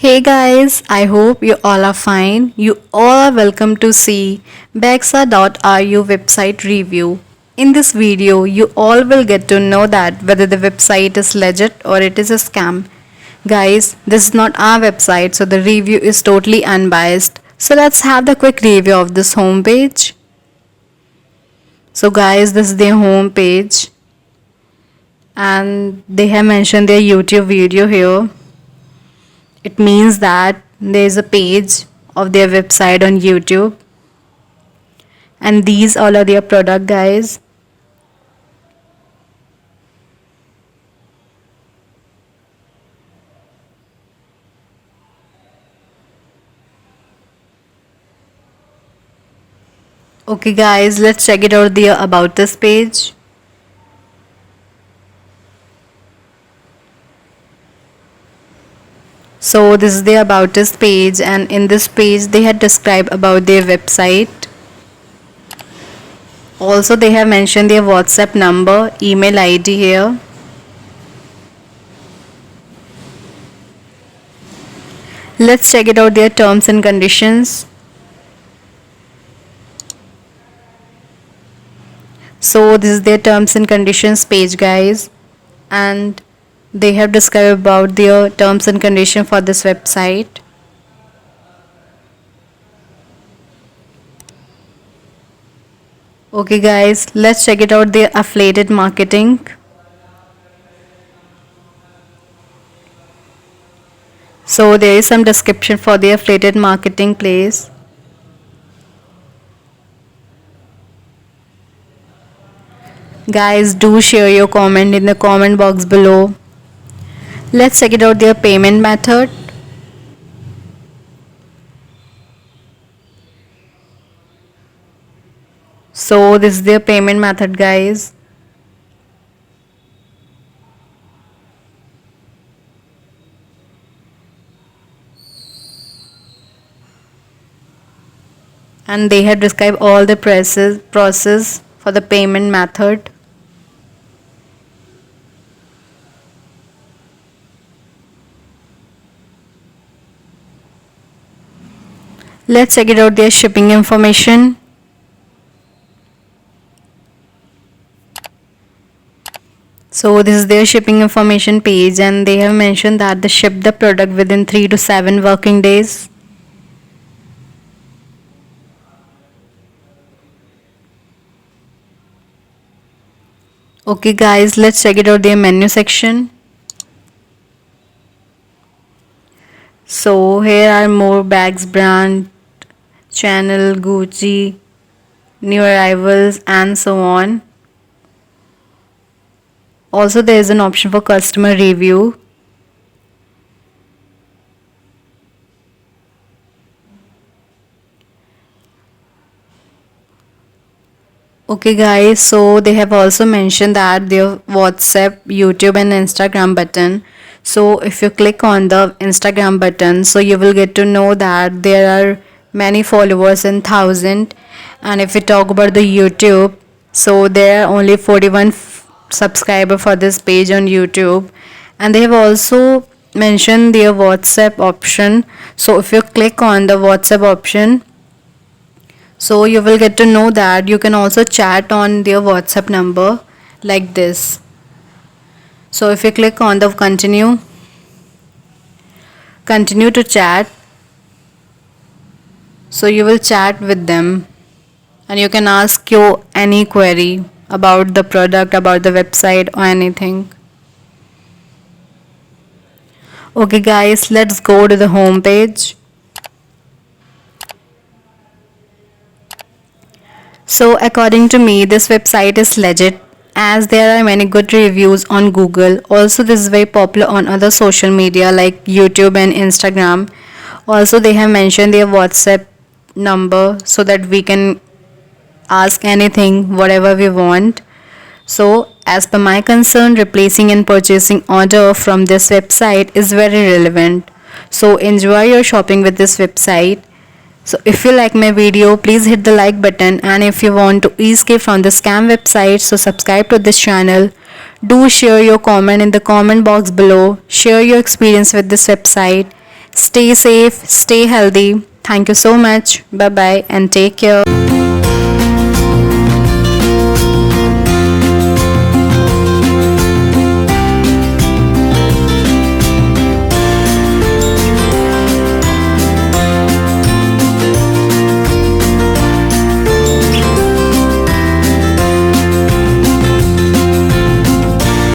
Hey guys, I hope you all are fine. You all are welcome to see Bexa.ru website review. In this video, you all will get to know that whether the website is legit or it is a scam. Guys, this is not our website, so the review is totally unbiased. So let's have the quick review of this homepage. So guys, this is their homepage and they have mentioned their YouTube video here. It means that there is a page of their website on YouTube and these all are their product, guys. Okay guys, let's check it out there about this page. So this is the about us page, and in this page they had described about their website. Also they have mentioned their WhatsApp number, email ID here. Let's check it out their terms and conditions. So this is their terms and conditions page, guys, and they have described about their terms and conditions for this website. Okay guys, let's check it out their affiliated marketing. So there is some description for the affiliated marketing place. Guys, do share your comment in the comment box below. Let's check it out their payment method. So this is their payment method, guys. And they have described all the process for the payment method. Let's check it out their shipping information. So this is their shipping information page, and they have mentioned that they ship the product within 3 to 7 working days. Okay guys, let's check it out their menu section. So here are more bags brand, Chanel, Gucci, new arrivals and so on. Also there is an option for customer review. Okay guys, so they have also mentioned that their WhatsApp, YouTube and Instagram button. So if you click on the Instagram button, so you will get to know that there are many followers in 1000, and if we talk about the YouTube, so there are only 41 subscribers for this page on YouTube. And they have also mentioned their WhatsApp option. So if you click on the WhatsApp option, so you will get to know that you can also chat on their WhatsApp number like this. So if you click on the continue to chat, so you will chat with them and you can ask you any query about the product, about the website or anything. Okay guys, let's go to the home page. So according to me, this website is legit as there are many good reviews on Google. Also this is very popular on other social media like YouTube and Instagram. Also they have mentioned their WhatsApp number so that we can ask anything whatever we want. So as per my concern, replacing and purchasing order from this website is very relevant. So enjoy your shopping with this website. So if you like my video, please hit the like button, and if you want to escape from the scam website, so subscribe to this channel. Do share your comment in the comment box below. Share your experience with this website. Stay safe, stay healthy. Thank you so much. Bye bye and take care.